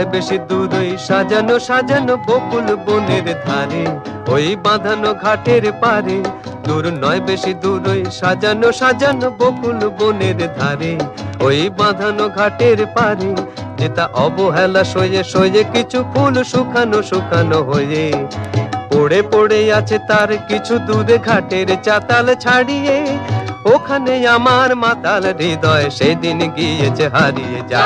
নয় বেশি দূর ওই সাজানো সাজানো বকুল বনের ধারে, ওই বাঁধানো ঘাটের পারে। দূর নয় বেশি দূর ওই সাজানো সাজানো বকুল বনের ধারে, ওই বাঁধানো ঘাটের পারে। যেটা অবহেলা সয়ে সয়ে কিছু ফুল শুকানো শুকানো হয়ে পড়ে পড়ে আছে তার কিছু দূরে ঘাটের চাতাল ছাড়িয়ে। ওখানে আমার মাতাল হৃদয় সেদিন গিয়েছে হারিয়ে। যা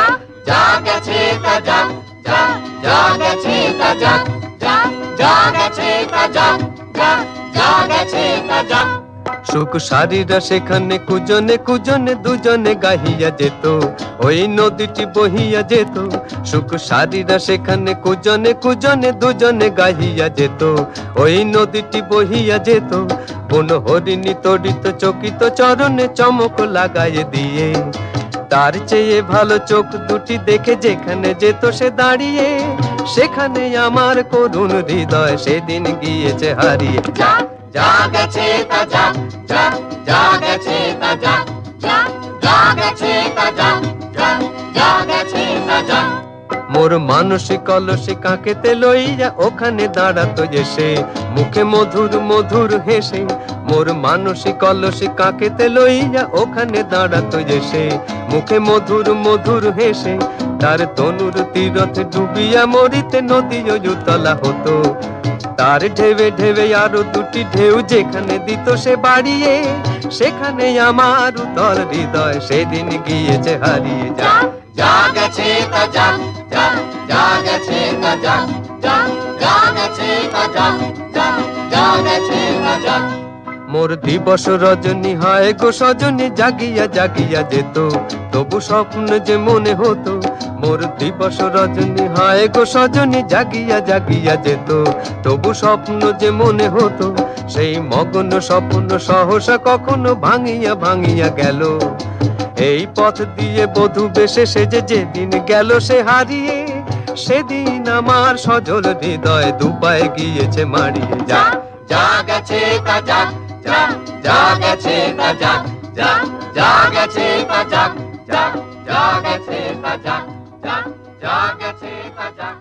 যা গেছে তা যাক, যা যা গেছে তা যাক, যা যা গেছে তা যাক, যা যা গেছে তা যাক। সুখ সারিরা সেখানে কুজনে কুজনে দুজনে গাহিয়া যেত, ওই নদীটি বহিয়া যেত। সুখ সারিরা সেখানে কুজনে কুজনে দুজনে গাহিয়া যেত, ওই নদীটি বহিয়া যেত। বন হরিণী তড়িত চকিত চরণে চমক লাগাইয়ে দিয়ে, তার চেয়ে ভালো চোখ দুটি দেখে যেখানে যেত সে দাঁড়িয়ে। সেখানে আমার করুণ হৃদয় সেদিন গিয়েছে হারিয়ে। যা যা গেছে তা যাক, যা যা গেছে তা যাক, যা যা গেছে তা যাক, যা যা গেছে তা যাক। মোর মানসিক কলসি কাকেতে লইয়া ওখানে দাঁড়াতো এসে, মুখে মধুর মধুর হেসে। মোর মানসিক কলসি কাকেতে লইয়া ওখানে দাঁড়াতো এসে, মুখে মধুর মধুর হেসে। তার তনুর তীরথ ডুবিয়া মরিতে নদী উতলা হতো, তার ঢেবে ঢেবে আরো দুটি ঢেউ যেখানে দিত সে বাড়িয়ে। সেখানে আমার উতল হৃদয় সেদিন গিয়েছে হারিয়ে। যা যা গেছে তা যাক, যা যা গেছে তা যাক, যা যা গেছে তা যাক, যা যা গেছে তা যাক। মোর দিবস রজনী হয় গো সজনী জাগিয়া জাগিয়া যেত, তবু স্বপ্ন যে মনে হতো। মোর দিবস রজনী হয় গো সজনী জাগিয়া জাগিয়া যেত, তবু স্বপ্ন যে মনে হতো। সেই মগ্ন স্বপ্ন সহসা কখনো ভাঙিয়া ভাঙিয়া গেল। এই পথ দিয়ে বধূ বেশে সেজে যেদিন গেল সে হারিয়ে। সেদিন আমার সজল হৃদয় দুপায়ে গিয়েছে মারিয়ে। যা যা গেছে তা যাক, যা যা গেছে তা যাক, যা যা গেছে তা যাক, যা যা গেছে তা যাক, যা যা গেছে তা যাক।